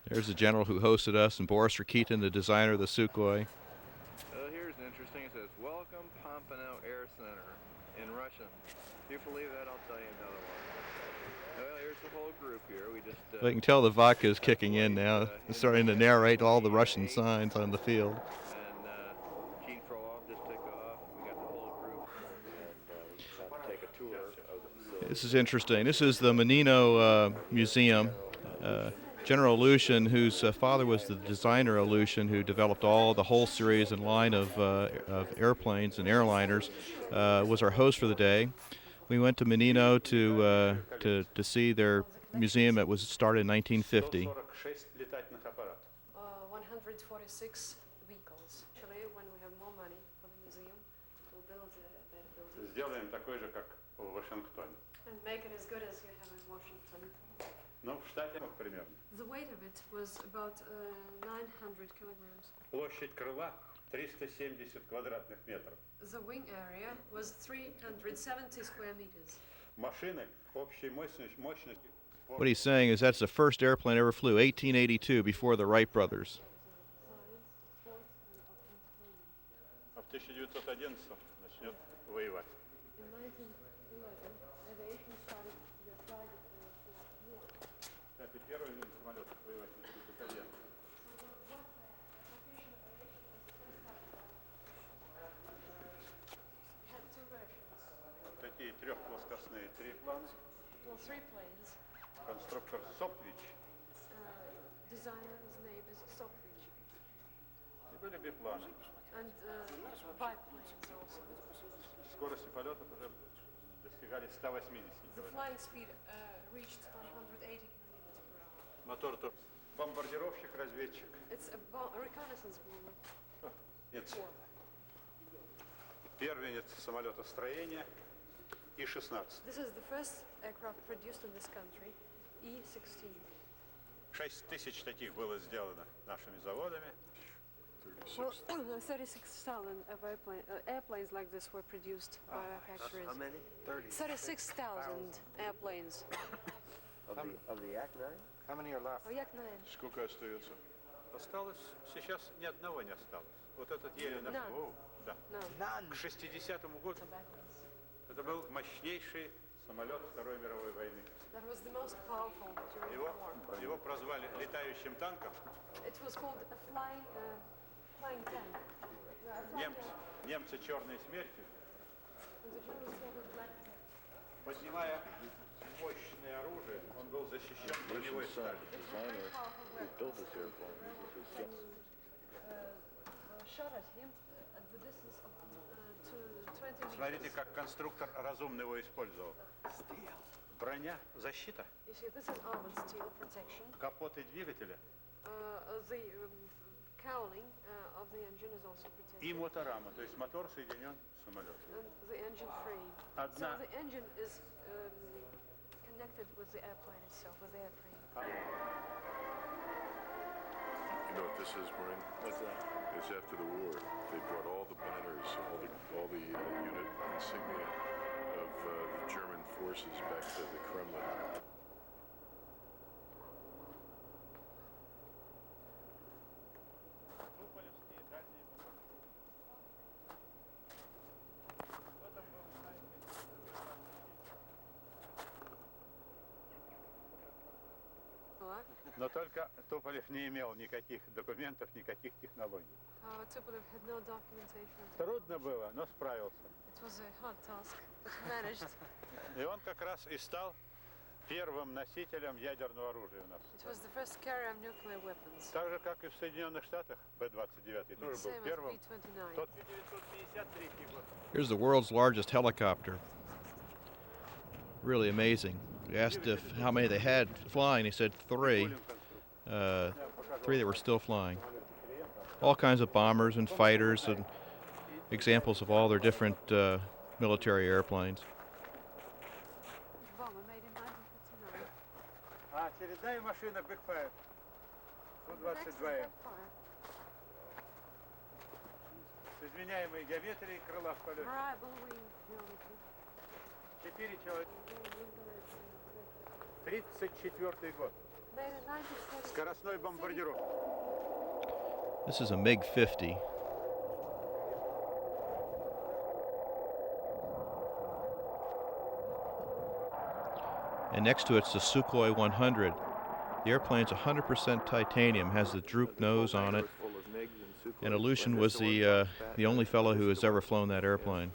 There's the general who hosted us, and Boris Rakitin, the designer of the Sukhoi. Here's interesting. It says, "Welcome Pompano Air Center," in Russian. If you believe that, I'll tell you another one. Well, here's the whole group here. We just. Well, you can tell the vodka is kicking in now. It's starting to narrate all the Russian signs on the field. And Gene Frolov just took off. We got the whole group, and we decided to take a tour of the facility. This is interesting. This is the Menino Museum. General Aleutian, whose father was the designer Aleutian, who developed the whole series and line of airplanes and airliners, was our host for the day. We went to Menino to see their museum that was started in 1950. 146 vehicles. Actually, when we have more money for the museum, we'll build a building. Сделаем такой же, как в Вашингтоне. And make it as good as you have in Washington. Ну, в штате примерно. The weight of it was about 900 kilograms. Площадь крыла 370 квадратных метров. The wing area was 370 square meters. Машины общей мощностью. What he's saying is that's the first airplane ever flew, 1882, before the Wright brothers. А в 1911 начнет воевать. In 1911, aviation started to fly. Кстати, первый самолет воевать начнет итальянцы. Такие трехплоскостные трипланы. Well, 3 planes. Конструктор Сопвич. Designer's name is Sopwich. И были бипланы. And biplanes also. Скорости полетов уже достигали 180 The км. flying speed reached 180 kilometers per hour. Мотор то бомбардировщик-разведчик. It's a reconnaissance bomber. Нет. Первенец самолетостроения И-16. This is the first aircraft produced in this country, E-16. 6000 таких было сделано нашими заводами. Well, 36,000 of airplanes like this were produced by our factories. How many? 36,000 airplanes. Of the Yak-9? How many are left? Oh, Yak-9. Сколько остается? Осталось, сейчас ни одного не осталось. Вот этот еле на... None. О, да. No. К 60-му году Tobaccos. это был мощнейший самолет Второй мировой войны. That was the most powerful during the war. Его прозвали летающим танком. It was called a flying tank. Немцы черной смертью, And the Germans called it Black Death. поднимая мощное оружие, он был защищен броневой сталью. Designer who built this airplane. This is Shot at him at the distance of 20 meters. Смотрите, как конструктор разумно его использовал. Броня, защита, You see, this is armored steel protection. капот и двигателя The cowling of the engine is also protected. и моторама, то есть мотор соединен с самолетом. And the engine frame. Одна. So the engine is connected with the airplane itself, with the airframe. You know what this is, Brian? what's that? It's after the war. They brought all the banners, all the unit insignia of the German forces back to the Kremlin. Но только Туполев не имел никаких документов, никаких технологий. Tupolev had no documentation. Трудно было, но справился. It was a hard task, but he managed. И он как раз и стал первым носителем ядерного оружия у нас. It was the first carrier of nuclear weapons. Так же, как и в Соединенных Штатах, Б-29 тоже был Same as первым. B-29. Тот 1953 год. Here's the world's largest helicopter. Really amazing. We asked how many they had flying. They said 3. 3 that were still flying. All kinds of bombers and fighters and examples of all their different military airplanes. Bomber made in 1959. Очередная машина Becker. Next is Becker. С изменяемой геометрией крыла в полете. Variable wing. 4 человека. 34-й год. Скоростной бомбардировка. This is a MiG-50. And next to it's the Sukhoi 100. The airplane's 100% titanium, has the droop nose on it. And Aleutian was the only fellow who has ever flown that airplane.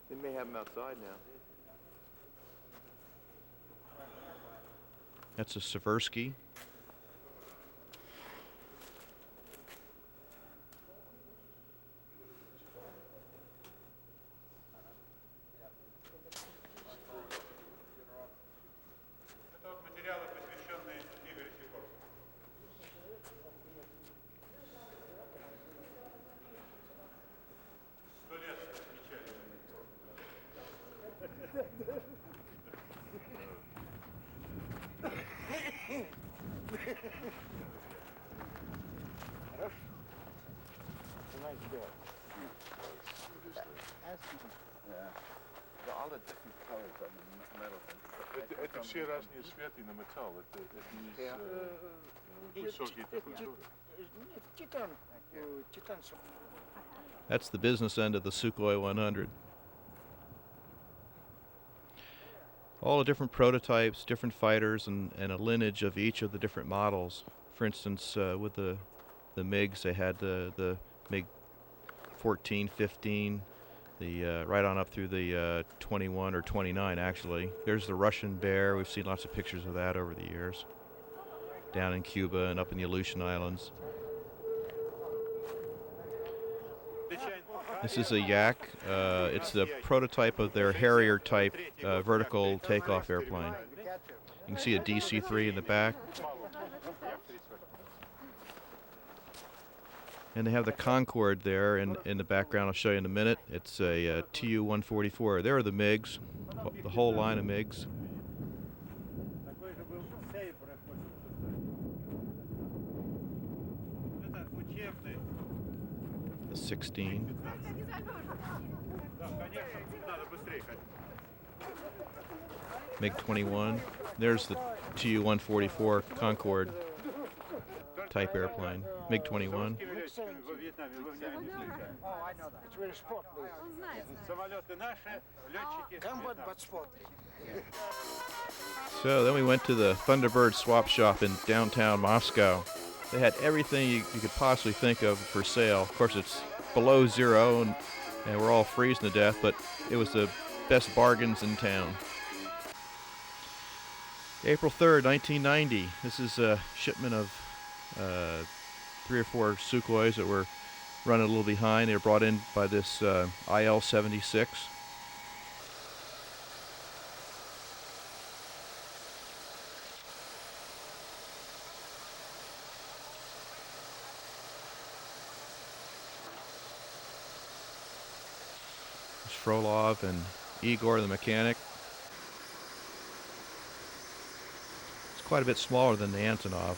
They may have them outside now. That's a Seversky. Это вот материалы, посвященные Игорю Сикорскому. Сто лет отмечали. All the different colors on the metal. Это все разные цветы на металл. Это из высокой температуры. That's the business end of the Sukhoi 100. All the different prototypes, different fighters, and a lineage of each of the different models. For instance, with the MiGs, they had the MiG 14, 15, right on up through the 21 or 29 actually. There's the Russian Bear. We've seen lots of pictures of that over the years, down in Cuba and up in the Aleutian Islands. This is a Yak. It's the prototype of their Harrier type vertical takeoff airplane. You can see a DC-3 in the back. And they have the Concorde there in the background. I'll show you in a minute. It's a Tu-144. There are the MiGs, the whole line of MiGs. The 16. MiG-21. There's the Tu-144 Concorde type airplane. MiG-21. So then we went to the Thunderbird swap shop in downtown Moscow. They had everything you could possibly think of for sale. Of course, it's below zero, and we're all freezing to death, but it was the best bargains in town. April 3rd, 1990. This is a shipment of 3 or 4 Sukhois that were running a little behind. They were brought in by this IL-76. Frolov and Igor, the mechanic. It's quite a bit smaller than the Antonov.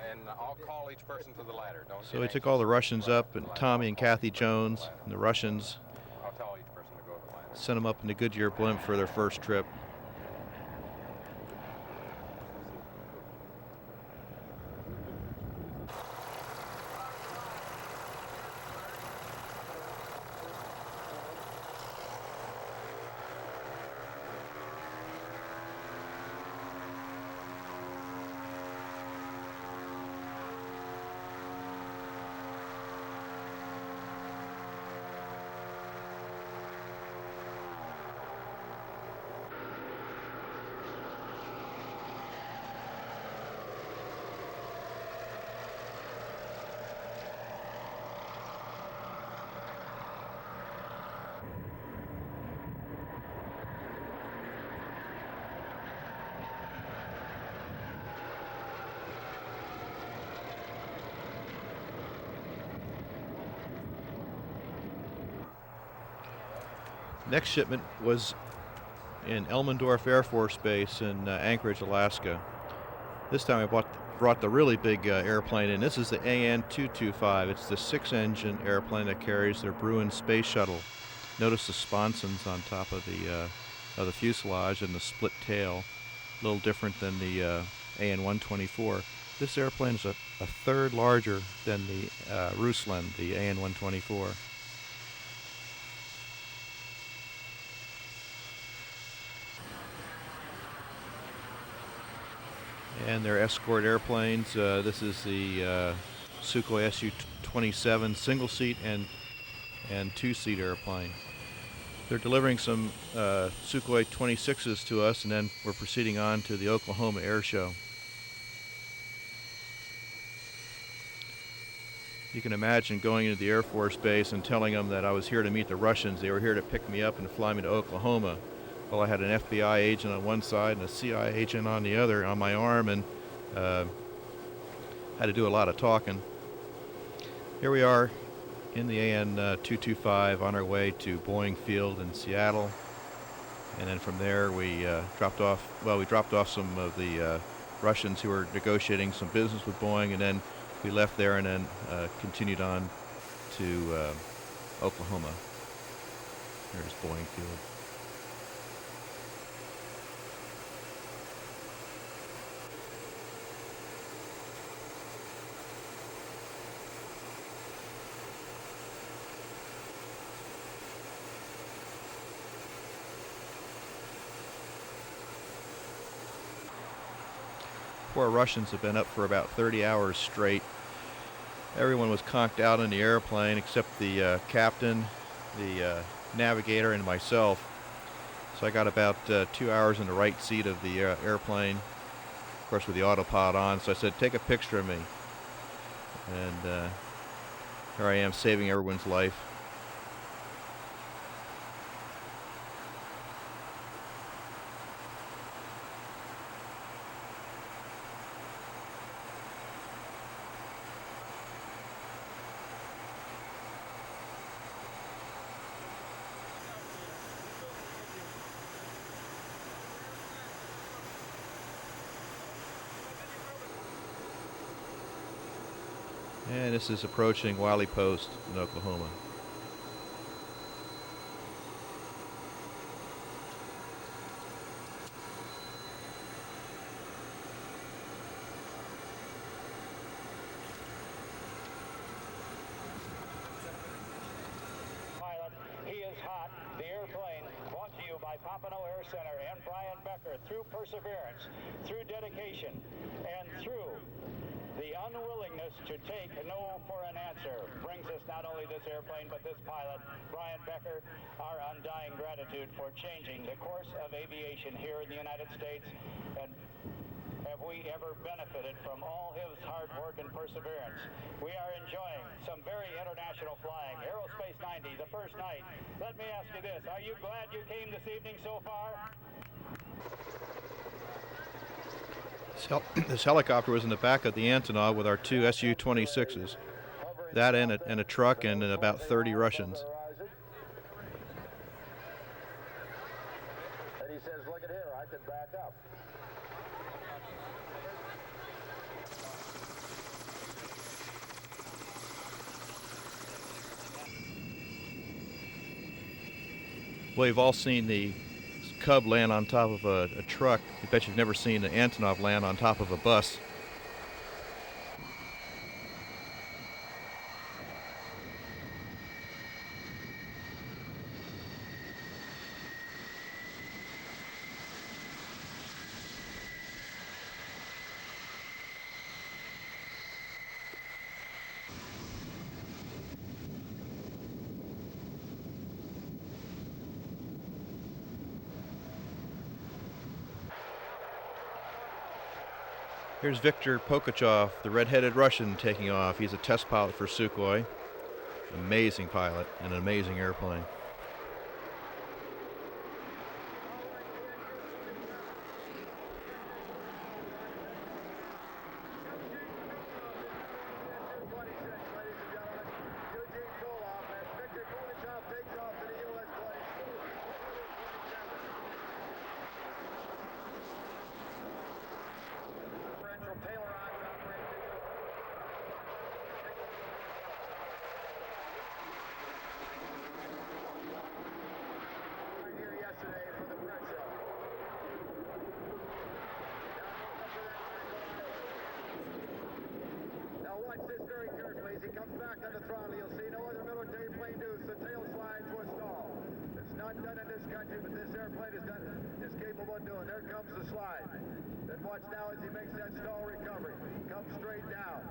And I'll call each person to the ladder. So we took all the Russians up, and Tommy and Kathy Jones, and the Russians I'll tell each person to go to the ladder. sent them up in the Goodyear blimp for their first trip. Next shipment was in Elmendorf Air Force Base in Anchorage, Alaska. This time I brought the really big airplane in. This is the AN-225. It's the 6-engine airplane that carries their Bruin space shuttle. Notice the sponsons on top of the fuselage and the split tail. A little different than the AN-124. This airplane is a third larger than the Rusland, the AN-124. And their escort airplanes. This is the Sukhoi Su-27 single-seat and two-seat airplane. They're delivering some Sukhoi 26s to us, and then we're proceeding on to the Oklahoma Air Show. You can imagine going into the Air Force Base and telling them that I was here to meet the Russians. They were here to pick me up and fly me to Oklahoma. Well, I had an FBI agent on one side and a CIA agent on the other on my arm, and had to do a lot of talking. Here we are in the AN-225 on our way to Boeing Field in Seattle. And then from there we dropped off some of the Russians who were negotiating some business with Boeing, and then we left there and then continued on to Oklahoma. There's Boeing Field. Poor Russians have been up for about 30 hours straight. Everyone was conked out in the airplane except the captain, the navigator, and myself. So I got about 2 hours in the right seat of the airplane, of course with the autopilot on. So I said, take a picture of me. And here I am saving everyone's life. And this is approaching Wiley Post in Oklahoma. Pilot, he is hot. The airplane brought to you by Pompano Air Center and Brian Becker through perseverance, through dedication, and through the unwillingness to take no for an answer brings us not only this airplane, but this pilot, Brian Becker, our undying gratitude for changing the course of aviation here in the United States. And have we ever benefited from all his hard work and perseverance? We are enjoying some very international flying. Aerospace 90, the first night. Let me ask you this. Are you glad you came this evening so far? This helicopter was in the back of the Antonov with our two Su-26s. That and a truck and about 30 Russians. And he says, look at here, I could back up. Well, you've all seen the Cub land on top of a truck. I bet you've never seen an Antonov land on top of a bus. Here's Viktor Pokachov, the red-headed Russian, taking off. He's a test pilot for Sukhoi. Amazing pilot and an amazing airplane. back on the throttle, you'll see no other military plane do the tail slide to a stall. It's not done in this country, but this airplane is capable of doing. There comes the slide. Then watch now as he makes that stall recovery. Comes straight down.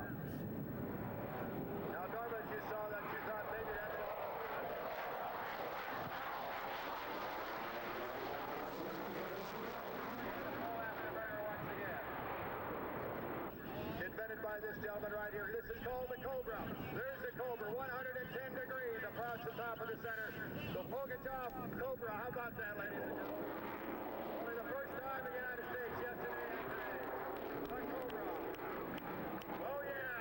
Now, Norma, as you saw that, you thought maybe that's all. Invented by this gentleman right here. This is called the Cobra. There's the Cobra, 110 degrees across the top of the center. The Pugachev Cobra. How about that, ladies and gentlemen? Only the first time in the United States yesterday and today. The Cobra. Oh, yeah.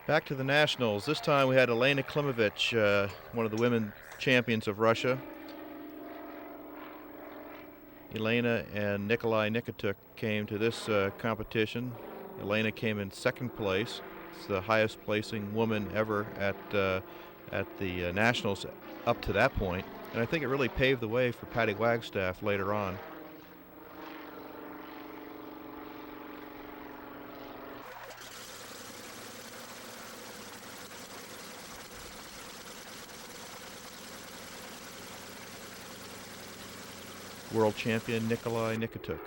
Back to the nationals. This time we had Elena Klimovich, one of the women champions of Russia. Elena and Nikolai Nikituk came to this competition. Elena came in second place. It's the highest placing woman ever at the nationals up to that point. And I think it really paved the way for Patty Wagstaff later on. World champion Nikolai Nikituk.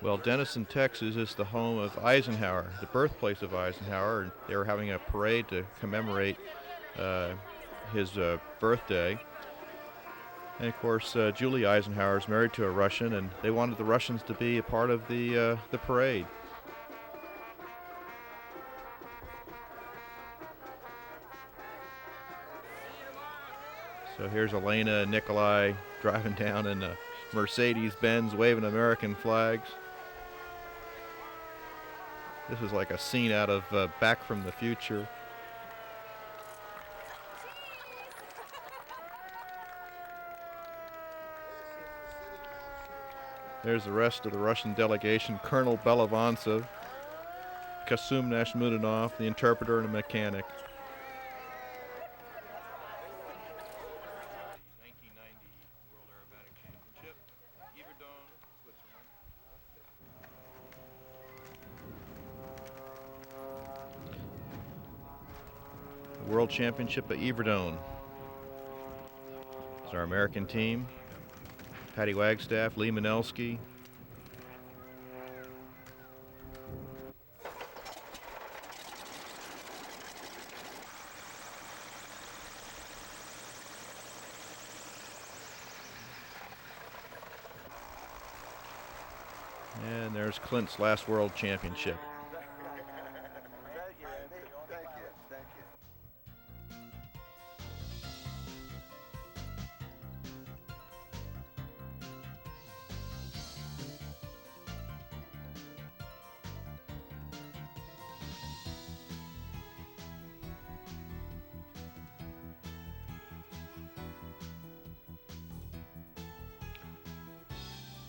Well, Denison, Texas is the home of Eisenhower, the birthplace of Eisenhower, and they were having a parade to commemorate his birthday. And of course, Julie Eisenhower is married to a Russian, and they wanted the Russians to be a part of the parade. So here's Elena and Nikolai driving down in a Mercedes-Benz, waving American flags. This is like a scene out of Back from the Future. There's the rest of the Russian delegation. Colonel Belovantsov, Kasum Nashmudanov, the interpreter and a mechanic. 1990 World Aerobatic Championship, Yverdon, Switzerland. The World Championship at Yverdon. It's our American team. Patty Wagstaff, Lee Manelsky. And there's Clint's last World Championship. Thank you, Andy. Thank you. Thank you.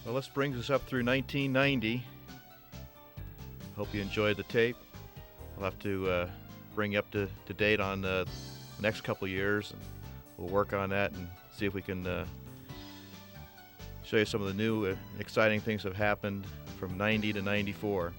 Well, this brings us up through 1990. Hope you enjoyed the tape. I'll have to bring you up to date on the next couple years, and we'll work on that and see if we can show you some of the new exciting things that have happened from 90 to 94.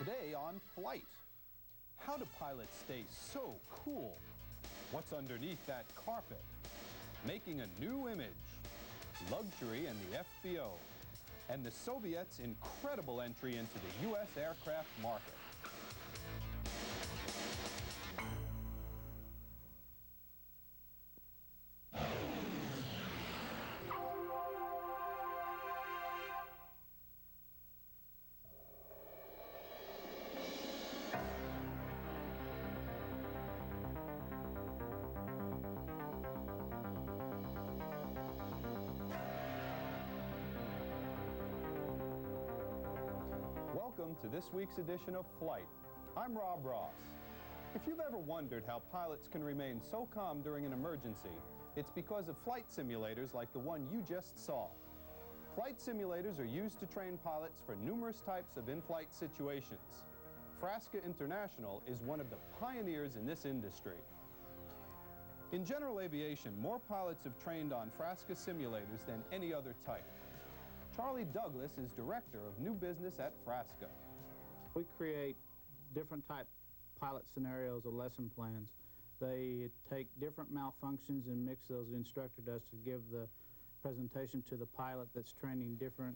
Today on Flight, how do pilots stay so cool? What's underneath that carpet? Making a new image, luxury and the FBO, and the Soviets' incredible entry into the U.S. aircraft market. Welcome to this week's edition of Flight. I'm Rob Ross. If you've ever wondered how pilots can remain so calm during an emergency, it's because of flight simulators like the one you just saw. Flight simulators are used to train pilots for numerous types of in-flight situations. Frasca International is one of the pioneers in this industry. In general aviation, more pilots have trained on Frasca simulators than any other type. Charlie Douglas is director of new business at Frasca. We create different type pilot scenarios or lesson plans. They take different malfunctions and mix those. The instructor does to give the presentation to the pilot that's training different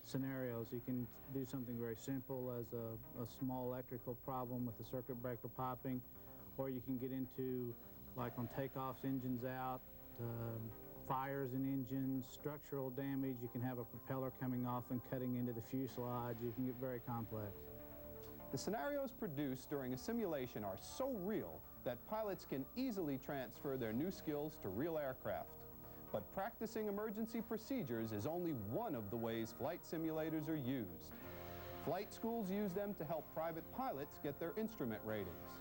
scenarios. You can do something very simple as a small electrical problem with the circuit breaker popping, or you can get into, like on takeoffs, engines out, fires in engines, structural damage. You can have a propeller coming off and cutting into the fuselage. You can get very complex. The scenarios produced during a simulation are so real that pilots can easily transfer their new skills to real aircraft. But practicing emergency procedures is only one of the ways flight simulators are used. Flight schools use them to help private pilots get their instrument ratings.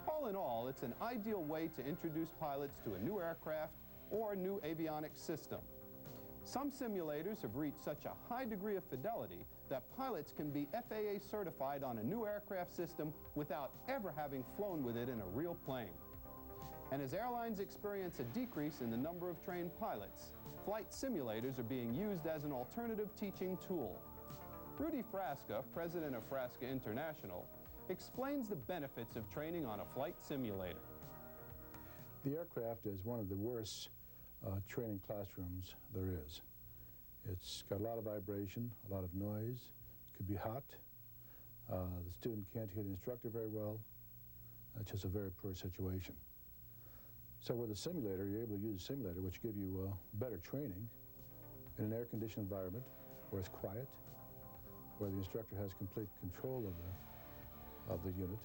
All in all, it's an ideal way to introduce pilots to a new aircraft or a new avionics system. Some simulators have reached such a high degree of fidelity that pilots can be FAA certified on a new aircraft system without ever having flown with it in a real plane. And as airlines experience a decrease in the number of trained pilots, flight simulators are being used as an alternative teaching tool. Rudy Frasca, president of Frasca International, explains the benefits of training on a flight simulator. The aircraft is one of the worst training classrooms there is. It's got a lot of vibration, a lot of noise. It could be hot. The student can't hear the instructor very well. It's just a very poor situation. So with a simulator, you're able to use a simulator which gives you better training in an air-conditioned environment where it's quiet, where the instructor has complete control of the unit,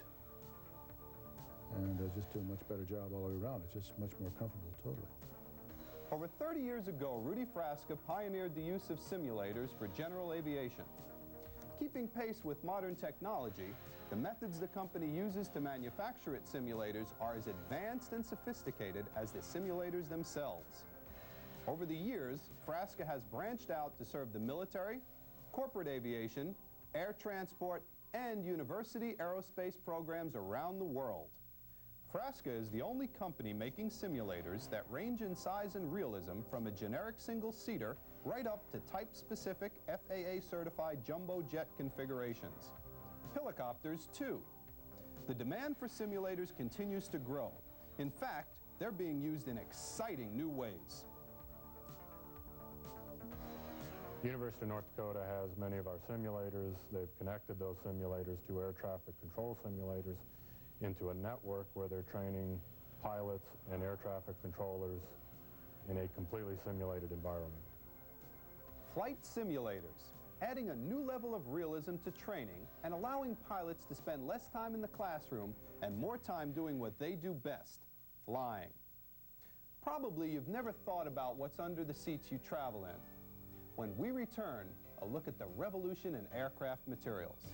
and just do a much better job all the way around. It's just much more comfortable totally. Over 30 years ago, Rudy Frasca pioneered the use of simulators for general aviation. Keeping pace with modern technology, the methods the company uses to manufacture its simulators are as advanced and sophisticated as the simulators themselves. Over the years, Frasca has branched out to serve the military, corporate aviation, air transport, and university aerospace programs around the world. Frasca is the only company making simulators that range in size and realism from a generic single-seater right up to type-specific FAA-certified jumbo jet configurations. Helicopters, too. The demand for simulators continues to grow. In fact, they're being used in exciting new ways. The University of North Dakota has many of our simulators. They've connected those simulators to air traffic control simulators into a network where they're training pilots and air traffic controllers in a completely simulated environment. Flight simulators, adding a new level of realism to training and allowing pilots to spend less time in the classroom and more time doing what they do best, flying. Probably you've never thought about what's under the seats you travel in. When we return, a look at the revolution in aircraft materials.